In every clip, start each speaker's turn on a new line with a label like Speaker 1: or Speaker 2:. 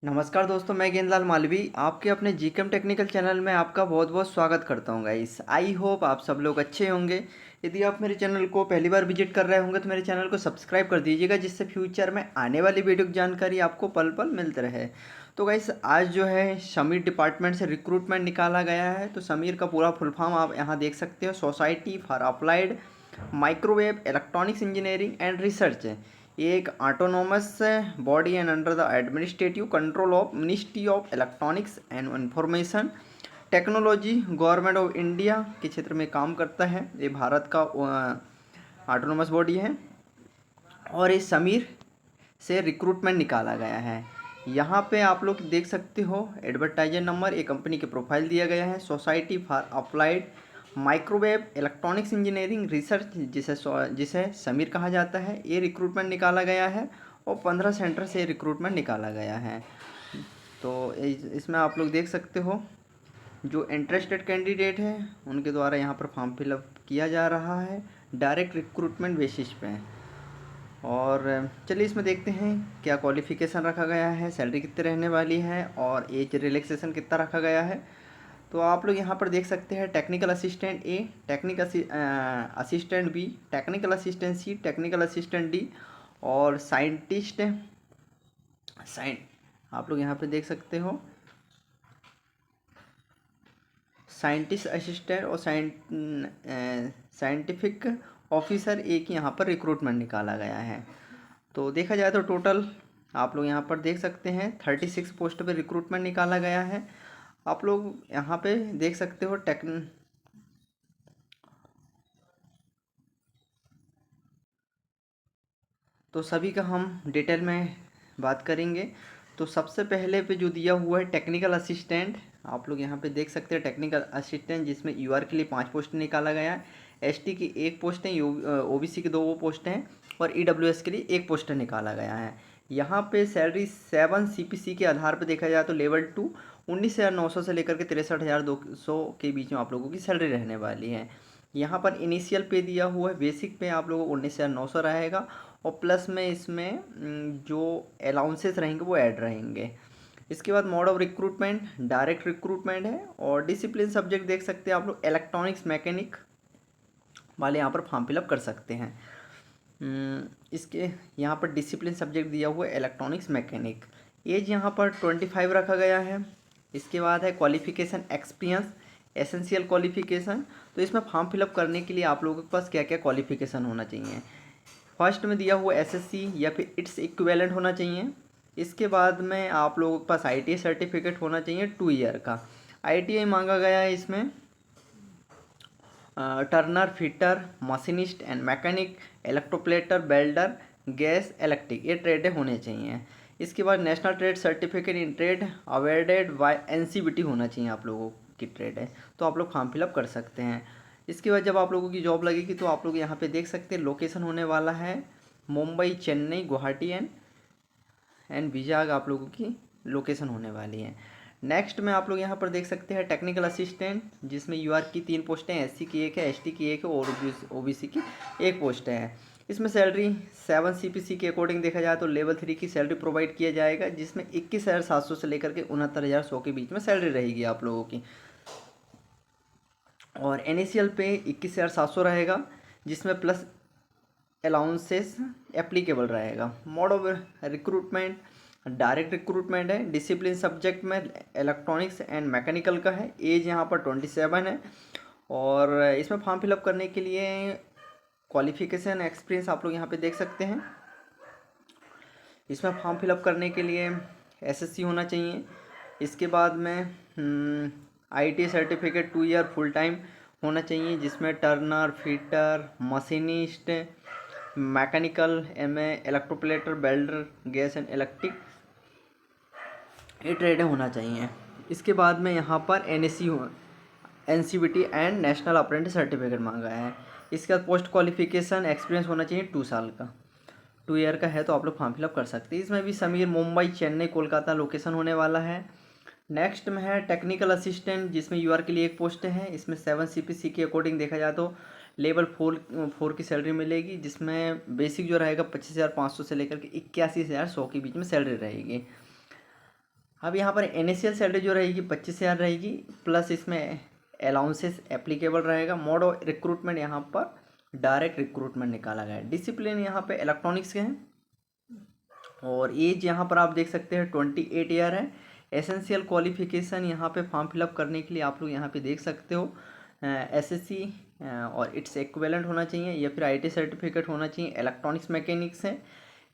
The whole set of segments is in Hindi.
Speaker 1: नमस्कार दोस्तों, मैं गेंदलाल मालवी आपके अपने जीकेम टेक्निकल चैनल में आपका बहुत बहुत स्वागत करता हूं गाइस। आई होप आप सब लोग अच्छे होंगे। यदि आप मेरे चैनल को पहली बार विजिट कर रहे होंगे तो मेरे चैनल को सब्सक्राइब कर दीजिएगा, जिससे फ्यूचर में आने वाली वीडियो की जानकारी आपको पल पल मिलते रहे। तो गाइस, आज जो है समीर डिपार्टमेंट से रिक्रूटमेंट निकाला गया है। तो समीर का पूरा फुल फॉर्म आप यहाँ देख सकते हो, society for applied microwave electronics engineering and research है। ये एक autonomous body and under the administrative control of ministry of electronics and information technology government of India के क्षेत्र में काम करता है। ये भारत का ऑटोनोमस बॉडी है और इस समीर से रिक्रूटमेंट निकाला गया है। यहाँ पे आप लोग देख सकते हो एडवर्टाइजर नंबर, एक कंपनी के प्रोफाइल दिया गया है। Society for applied microwave electronics engineering research, जिसे समीर कहा जाता है, ये रिक्रूटमेंट निकाला गया है और 15 सेंटर से रिक्रूटमेंट निकाला गया है। तो इसमें आप लोग देख सकते हो जो इंटरेस्टेड कैंडिडेट है उनके द्वारा यहाँ पर फॉर्म फिलअप किया जा रहा है डायरेक्ट रिक्रूटमेंट बेसिस पे। और चलिए इसमें देखते हैं क्या क्वालिफ़िकेशन रखा गया है, सैलरी कितनी रहने वाली है और एज रिलैक्सेशन कितना रखा गया है। तो आप लोग यहाँ पर देख सकते हैं technical assistant A, technical assistant B, technical assistant C, technical assistant D और साइंटिस्ट आप लोग यहाँ पे देख सकते हो साइंटिस्ट असिस्टेंट और साइंटिफिक ऑफिसर ए की यहाँ पर रिक्रूटमेंट निकाला गया है। तो देखा जाए तो टोटल आप लोग यहाँ पर देख सकते हैं 36 पोस्ट पे रिक्रूटमेंट निकाला गया है। आप लोग यहाँ पे देख सकते हो तो सभी का हम डिटेल में बात करेंगे। तो सबसे पहले पे जो दिया हुआ है टेक्निकल असिस्टेंट, आप लोग यहाँ पे देख सकते हैं टेक्निकल असिस्टेंट, जिसमें यूआर के लिए 5 पोस्ट निकाला गया है, एसटी की 1 पोस्ट है, ओबीसी की 2 पोस्ट हैं और ईडब्ल्यूएस के लिए 1 पोस्ट निकाला गया है। यहाँ पे सैलरी 7 सीपीसी के आधार पर देखा जाए तो लेवल 2 19,900 से लेकर के 63,200 के बीच में आप लोगों की सैलरी रहने वाली है। यहाँ पर इनिशियल पे दिया हुआ है, बेसिक पे आप लोगों को 19,900 रहेगा और प्लस में इसमें जो अलाउंसेस रहेंगे वो ऐड रहेंगे। इसके बाद mode of recruitment direct recruitment है और डिसिप्लिन सब्जेक्ट देख सकते हैं आप लोग, इलेक्ट्रॉनिक्स मैकेनिक वाले यहाँ पर फॉर्म फिलअप कर सकते हैं। इसके यहाँ पर डिसिप्लिन सब्जेक्ट दिया हुआ है इलेक्ट्रॉनिक्स मैकेनिक। एज यहाँ पर 25 रखा गया है। इसके बाद है क्वालिफिकेशन एक्सपीरियंस एसेंशियल क्वालिफिकेशन। तो इसमें फॉर्म फिलअप करने के लिए आप लोगों के पास क्या क्या क्वालिफिकेशन होना चाहिए। फर्स्ट में दिया हुआ एसएससी या फिर इट्स इक्विवेलेंट होना चाहिए। इसके बाद में आप लोगों के पास आईटीआई सर्टिफिकेट होना चाहिए 2 ईयर का। आईटीआई मांगा गया है इसमें turner, fitter, machinist and mechanic, electroplater, welder, gas, electric, ये ट्रेडें होने चाहिए। इसके बाद national trade certificate in trade awarded by NCVT होना चाहिए आप लोगों की ट्रेड है, तो आप लोग फॉर्म फिलअप कर सकते हैं। इसके बाद जब आप लोगों की जॉब लगेगी तो आप लोग यहाँ पे देख सकते हैं लोकेशन होने वाला है मुंबई, चेन्नई, गुवाहाटी एंड विजाग आप लोगों की लोकेशन होने वाली है। नेक्स्ट में आप लोग यहाँ पर देख सकते हैं टेक्निकल असिस्टेंट, जिसमें यूआर की 3 पोस्टें, एससी की 1 है, एसटी की 1 है और ओबीसी की 1 पोस्ट है। इसमें सैलरी 7 सीपीसी के अकॉर्डिंग देखा जाए तो लेवल 3 की सैलरी प्रोवाइड किया जाएगा, जिसमें 21,700 से लेकर के 69,100 के बीच में सैलरी रहेगी आप लोगों की। और इनिशियल पे 21,700 रहेगा, जिसमें प्लस अलाउंसेस एप्लीकेबल रहेगा। Mode of recruitment direct recruitment है। डिसिप्लिन सब्जेक्ट में इलेक्ट्रॉनिक्स एंड मैकेनिकल का है। एज यहाँ पर 27 है और इसमें फॉर्म फिलअप करने के लिए क्वालिफिकेशन एक्सपीरियंस आप लोग यहाँ पे देख सकते हैं। इसमें फॉर्म फिलअप करने के लिए एसएससी होना चाहिए। इसके बाद में IT certificate 2 year full time होना चाहिए, जिसमें turner, fitter, machinist, mechanical, MA, electroplater, welder, gas and electric, ये ट्रेडें होना चाहिए। इसके बाद में यहाँ पर एनएससी हो, NCBT and national apprentice certificate मांगा है। इसके बाद पोस्ट क्वालिफिकेशन एक्सपीरियंस होना चाहिए 2 साल का, 2 ईयर का है तो आप लोग फॉर्म फिलअप कर सकते हैं। इसमें भी समीर मुंबई, चेन्नई, कोलकाता लोकेशन होने वाला है। नेक्स्ट में है टेक्निकल असिस्टेंट, जिसमें यूआर के लिए 1 पोस्ट है। इसमें 7 सीपीसी के अकॉर्डिंग देखा जाए तो लेवल 4 की सैलरी मिलेगी, जिसमें बेसिक जो रहेगा 25,500 से लेकर के 81,100 के बीच में सैलरी रहेगी। अब यहाँ पर इनिशियल सैलरी जो रहेगी 25,000 रहेगी, प्लस इसमें अलाउंसेस एप्लीकेबल रहेगा। मोड ऑफ रिक्रूटमेंट यहाँ पर डायरेक्ट रिक्रूटमेंट निकाला गया है। डिसिप्लिन यहाँ पे इलेक्ट्रॉनिक्स के हैं, और एज यहाँ पर आप देख सकते हैं 28 ईयर है। एसेंशियल क्वालिफिकेशन यहाँ पे फॉर्म फिलअप करने के लिए आप लोग यहाँ पे देख सकते हो एसएससी और इट्स इक्विवेलेंट होना चाहिए, या फिर आईटी सर्टिफिकेट होना चाहिए। इलेक्ट्रॉनिक्स मैकेनिक्स है।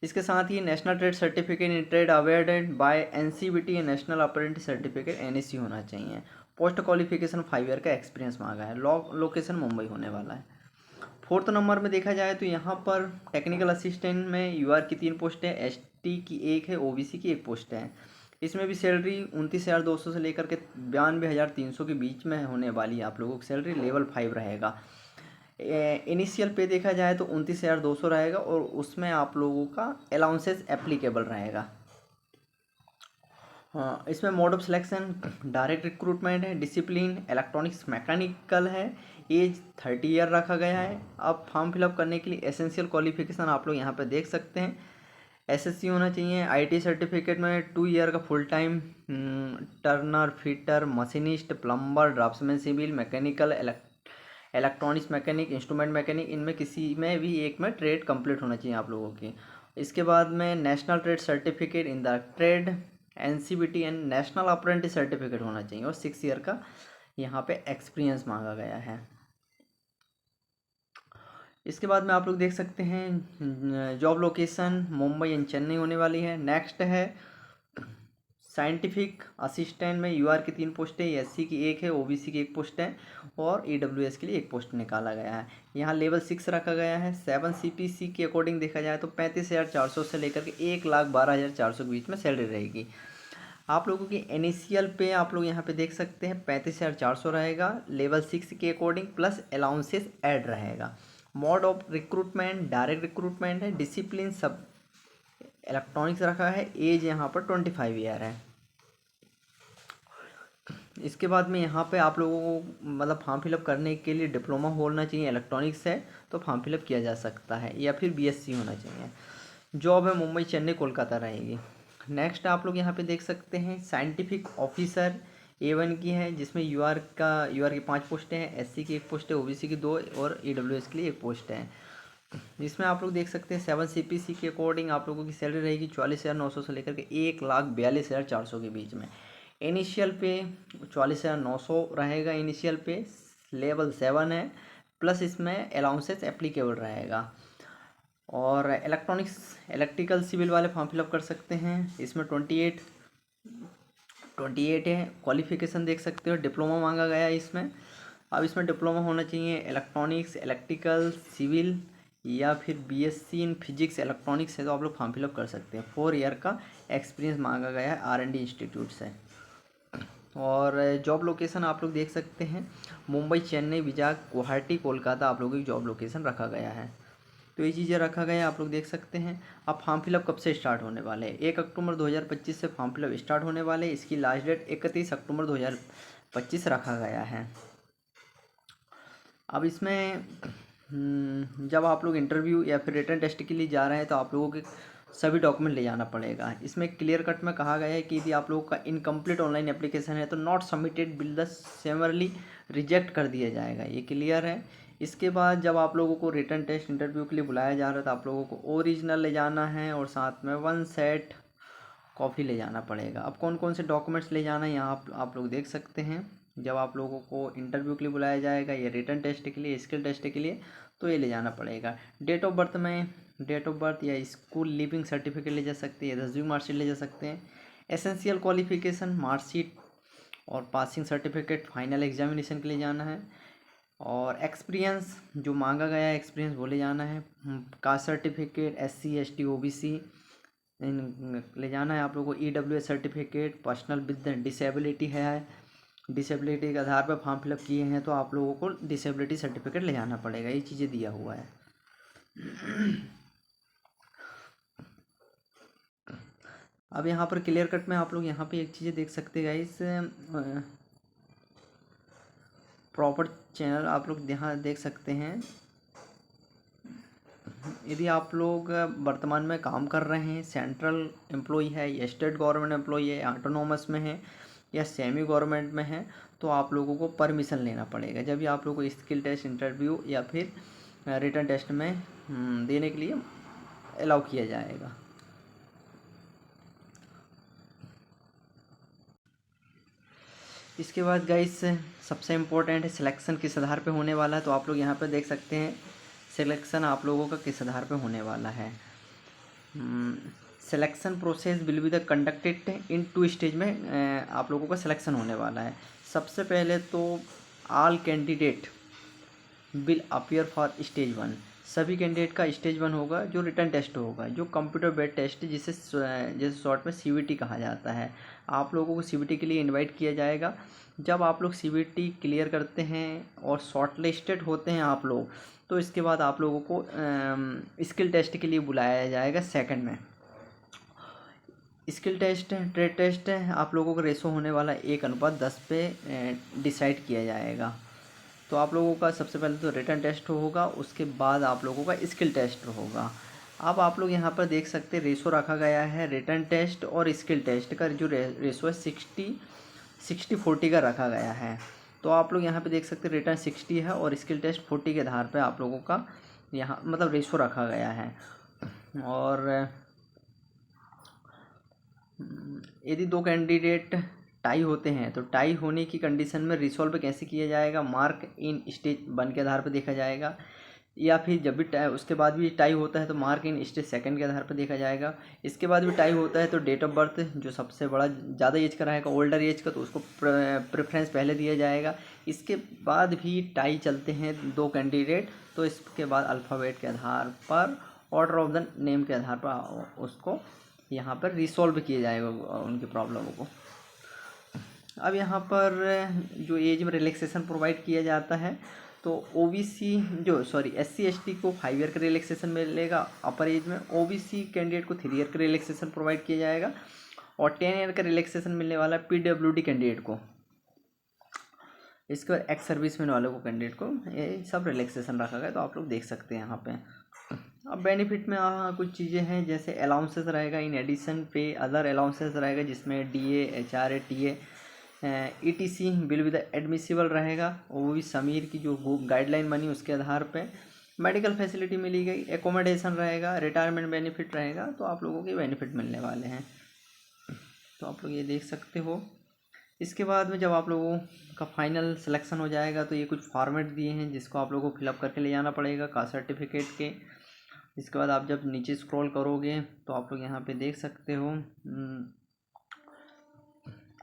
Speaker 1: इसके साथ ही national trade certificate in trade awarded by NCVT, national apprentice certificate NSC होना चाहिए। पोस्ट क्वालिफिकेशन 5 ईयर का एक्सपीरियंस मांगा है। लोकेशन मुंबई होने वाला है। 4th नंबर में देखा जाए तो यहाँ पर टेक्निकल असिस्टेंट में यूआर की 3 पोस्ट है, एसटी की 1 है, ओबीसी की 1 पोस्ट है। इसमें भी सैलरी 29,200 से लेकर के 92,300 के बीच में होने वाली है। आप लोगों की सैलरी लेवल 5 रहेगा। इनिशियल पे देखा जाए तो 29,200 रहेगा, और उसमें आप लोगों का अलाउंसेस एप्लीकेबल रहेगा। हाँ, इसमें mode of selection direct recruitment है। डिसिप्लिन इलेक्ट्रॉनिक्स मैकेनिकल है। एज 30 ईयर रखा गया है। अब फॉर्म फिलअप करने के लिए एसेंशियल क्वालिफिकेशन आप लोग यहाँ पे देख सकते हैं। एसएससी होना चाहिए। आईटी सर्टिफिकेट में 2 ईयर का full time turner, fitter, machinist, plumber, draughtsman, civil, mechanical, electronics mechanic, instrument mechanic, इनमें किसी में भी एक में ट्रेड कंप्लीट होना चाहिए आप लोगों की। इसके बाद में national trade certificate in the trade, NCBT and national apprentice certificate होना चाहिए, और 6 ईयर का यहाँ पे एक्सपीरियंस मांगा गया है। इसके बाद में आप लोग देख सकते हैं job location Mumbai and Chennai होने वाली है। नेक्स्ट है साइंटिफिक असिस्टेंट में यूआर की 3 पोस्ट है, एससी की 1 है, ओबीसी की 1 पोस्ट है, और ईडब्ल्यूएस के लिए 1 पोस्ट निकाला गया है। यहाँ लेवल 6 रखा गया है। 7 सीपीसी के अकॉर्डिंग देखा जाए तो 35,400 से लेकर के 1,12,400 के बीच में सैलरी रहेगी। आप लोगों की इनिशियल पे आप लोग यहाँ पे देख सकते हैं 35,400 रहेगा लेवल 6 के अकॉर्डिंग, प्लस अलाउंसेस ऐड रहेगा। Mode of recruitment direct recruitment है। डिसिप्लिन सब इलेक्ट्रॉनिक्स रखा है। एज यहाँ पर 25 ईयर है। इसके बाद में यहाँ पे आप लोगों को मतलब फॉर्म फिलअप करने के लिए डिप्लोमा होना चाहिए। इलेक्ट्रॉनिक्स है तो फॉर्म फिलअप किया जा सकता है, या फिर बीएससी होना चाहिए। जॉब है मुंबई, चेन्नई, कोलकाता रहेगी। नेक्स्ट आप लोग यहाँ पे देख सकते हैं साइंटिफिक ऑफिसर A1 की है, जिसमें यूआर की 5 पोस्टें हैं, एससी की 1 पोस्ट है, ओबीसी की 2, और ईडब्ल्यूएस के लिए 1 पोस्ट है। जिसमें आप लोग देख सकते हैं 7 सीपीसी के अकॉर्डिंग आप लोगों की सैलरी रहेगी 44,900 से लेकर के 1,42,400 के बीच में। इनिशियल पे 44,900 रहेगा इनिशियल पे, लेवल 7 है, प्लस इसमें अलाउंसेस एप्लीकेबल रहेगा। और इलेक्ट्रिकल सिविल वाले फॉर्म फिलअप कर सकते हैं। इसमें 28 है। क्वालिफिकेशन देख सकते हो, डिप्लोमा मांगा गया है इसमें। अब इसमें डिप्लोमा होना चाहिए इलेक्ट्रॉनिक्स, इलेक्ट्रिकल, सिविल, या फिर बीएससी इन फिजिक्स इलेक्ट्रॉनिक्स है तो आप लोग फॉर्म फिलअप कर सकते हैं। 4 ईयर का एक्सपीरियंस मांगा गया है R&D इंस्टीट्यूट से। और जॉब लोकेशन आप लोग देख सकते हैं मुंबई, चेन्नई, विजाग, गुवाहाटी, कोलकाता आप लोगों की जॉब लोकेशन रखा गया है। तो ये चीज़ें रखा गया है, आप लोग देख सकते हैं। अब फॉर्म फिलअप कब से स्टार्ट होने वाले हैं? 1 अक्टूबर 2025 से फॉर्म फिलअप स्टार्ट होने वाले। इसकी लास्ट डेट 31 अक्टूबर 2025 रखा गया है। अब इसमें जब आप लोग इंटरव्यू या फिर रिटन टेस्ट के लिए जा रहे हैं तो आप लोगों के सभी डॉक्यूमेंट ले जाना पड़ेगा। इसमें क्लियर कट में कहा गया है कि यदि आप लोगों का इनकम्प्लीट ऑनलाइन एप्लीकेशन है तो not submitted will the summarily reject कर दिया जाएगा, ये क्लियर है। इसके बाद जब आप लोगों को रिटन टेस्ट इंटरव्यू के लिए बुलाया जा रहा है तो आप लोगों को ओरिजिनल ले जाना है, और साथ में 1 सेट कॉपी ले जाना पड़ेगा। अब कौन कौन से डॉक्यूमेंट्स ले जाना है यहाँ आप लोग देख सकते हैं। जब आप लोगों को इंटरव्यू के लिए बुलाया जाएगा या रिटन टेस्ट के लिए, स्किल टेस्ट के लिए, तो ये ले जाना पड़ेगा। डेट ऑफ बर्थ में डेट ऑफ बर्थ या स्कूल लिविंग सर्टिफिकेट ले जा सकते हैं, या 10वीं मार्कशीट ले जा सकते हैं। एसेंशियल क्वालिफिकेशन मार्कशीट और पासिंग सर्टिफिकेट फाइनल एग्जामिनेशन के लिए जाना है। और एक्सपीरियंस जो मांगा गया है एक्सपीरियंस वो ले जाना है। Caste certificate SC ST OBC ले जाना है आप लोगों को। EWS certificate, personal with disability है, डिसेबिलिटी के आधार पर फॉर्म फिलअप किए हैं तो आप लोगों को डिसेबिलिटी सर्टिफिकेट ले जाना पड़ेगा। ये चीज़ें दिया हुआ है। अब यहाँ पर क्लियर कट में आप लोग यहाँ पे एक चीज़ें देख सकते हैं गाइस, प्रॉपर चैनल आप लोग यहाँ देख सकते हैं। यदि आप लोग वर्तमान में काम कर रहे हैं, सेंट्रल एम्प्लॉई है या स्टेट गवर्नमेंट एम्प्लॉई है, ऑटोनोमस में है या सेमी गवर्नमेंट में है, तो आप लोगों को परमिशन लेना पड़ेगा जब भी आप लोगों को स्किल टेस्ट, इंटरव्यू या फिर रिटन टेस्ट में देने के लिए अलाउ किया जाएगा। इसके बाद गाइस सबसे इम्पोर्टेंट है सिलेक्शन किस आधार पे होने वाला है। तो आप लोग यहाँ पे देख सकते हैं सिलेक्शन आप लोगों का किस आधार पे होने वाला है। Selection process will be the conducted in 2 stage में आप लोगों का सिलेक्शन होने वाला है। सबसे पहले तो all candidate will appear for stage 1। सभी कैंडिडेट का स्टेज 1 होगा जो रिटन टेस्ट होगा, जो कंप्यूटर बेस्ड टेस्ट जिसे शॉर्ट में CBT कहा जाता है। आप लोगों को CBT के लिए इनवाइट किया जाएगा। जब आप लोग CBT क्लियर करते हैं और शॉर्ट लिस्टेड होते हैं आप लोग, तो इसके बाद आप लोगों को स्किल टेस्ट के लिए बुलाया जाएगा सेकंड में। स्किल टेस्ट, ट्रेड टेस्ट आप लोगों का रेशो होने वाला 1:10 पे डिसाइड किया जाएगा। तो आप लोगों का सबसे पहले तो रिटन टेस्ट होगा, उसके बाद आप लोगों का स्किल टेस्ट होगा। अब आप लोग यहाँ पर देख सकते हैं रेशो रखा गया है रिटन टेस्ट और स्किल टेस्ट का जो रेशो है 60-40 का रखा गया है। तो आप लोग यहाँ पे देख सकते हैं रिटन 60 है और स्किल टेस्ट 40 के आधार पे आप लोगों का यहाँ मतलब रेशो रखा गया है। और यदि 2 कैंडिडेट टाई होते हैं तो टाई होने की कंडीशन में रिसॉल्व कैसे किया जाएगा, मार्क इन स्टेज 1 के आधार पर देखा जाएगा, या फिर जब भी उसके बाद भी टाई होता है तो मार्क इन स्टेज 2 के आधार पर देखा जाएगा। इसके बाद भी टाई होता है तो डेट ऑफ बर्थ जो सबसे बड़ा ज़्यादा एज का रहेगा, ओल्डर एज का, तो उसको प्रेफरेंस पहले दिया जाएगा। इसके बाद भी टाई चलते हैं 2 कैंडिडेट तो इसके बाद अल्फ़ाबेट के आधार पर, ऑर्डर ऑफ द नेम के आधार पर उसको यहाँ पर रिसॉल्व किया जाएगा उनकी प्रॉब्लमों को। अब यहाँ पर जो एज में रिलैक्सेशन प्रोवाइड किया जाता है तो SC ST को 5 ईयर का रिलैक्सेशन मिलेगा अपर एज में, OBC कैंडिडेट को 3 ईयर का रिलैक्सेशन प्रोवाइड किया जाएगा और 10 ईयर का रिलैक्सेशन मिलने वाला है PWD कैंडिडेट को। इसके बाद एक्स सर्विसमैन वालों को कैंडिडेट को ये सब रिलैक्सेशन रखा गया, तो आप लोग देख सकते हैं यहाँ पे। अब बेनिफिट में कुछ चीज़ें हैं जैसे अलाउंसेस रहेगा, इन एडिशन पे अदर अलाउंसेस रहेगा जिसमें DA HRA TA ETC will be the admissible रहेगा। वो भी समीर की जो गाइडलाइन बनी उसके आधार पे मेडिकल फैसिलिटी मिली गई, एकोमोडेशन रहेगा, रिटायरमेंट बेनिफिट रहेगा, तो आप लोगों के बेनिफिट मिलने वाले हैं। तो आप लोग ये देख सकते हो। इसके बाद में जब आप लोगों का फाइनल सिलेक्शन हो जाएगा तो ये कुछ फॉर्मेट दिए हैं जिसको आप लोगों को फिलअप करके ले जाना पड़ेगा कास्ट सर्टिफिकेट के। इसके बाद आप जब नीचे स्क्रॉल करोगे तो आप लोग यहाँ पे देख सकते हो,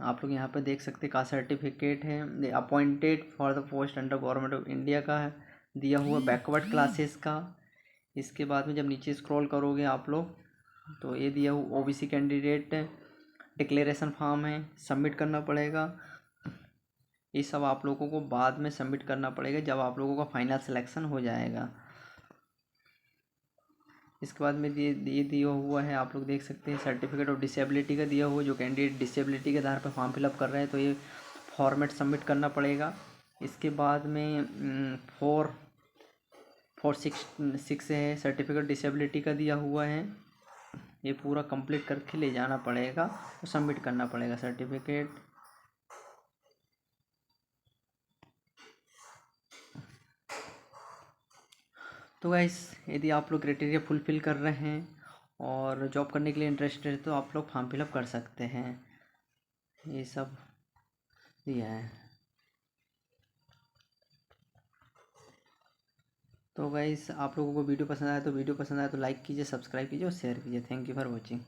Speaker 1: आप लोग यहाँ पे देख सकते हैं कास्ट सर्टिफिकेट है, appointed for the post under government of India का है दिया हुआ, बैकवर्ड क्लासेस का। इसके बाद में जब नीचे स्क्रॉल करोगे आप लोग तो ये दिया हुआ OBC कैंडिडेट डिक्लेरेशन फॉर्म है, सबमिट करना पड़ेगा। ये सब आप लोगों को बाद में सबमिट करना पड़ेगा जब आप लोगों का फाइनल सिलेक्शन हो जाएगा। इसके बाद में ये दिया हुआ है, आप लोग देख सकते हैं सर्टिफिकेट ऑफ डिसेबिलिटी का दिया हुआ, जो कैंडिडेट डिसेबिलिटी के आधार पर फॉर्म फिलअप कर रहे हैं तो ये फॉर्मेट सबमिट करना पड़ेगा। इसके बाद में 446 है सर्टिफिकेट डिसेबिलिटी का दिया हुआ है, ये पूरा कंप्लीट करके ले जाना पड़ेगा और सबमिट करना पड़ेगा सर्टिफिकेट। तो गाइस यदि आप लोग क्राइटेरिया फुलफ़िल कर रहे हैं और जॉब करने के लिए इंटरेस्टेड है तो आप लोग फॉर्म फिलअप कर सकते हैं। ये सब दिया है। तो गाइस आप लोगों को वीडियो पसंद आया तो लाइक कीजिए, सब्सक्राइब कीजिए और शेयर कीजिए। Thank you for watching.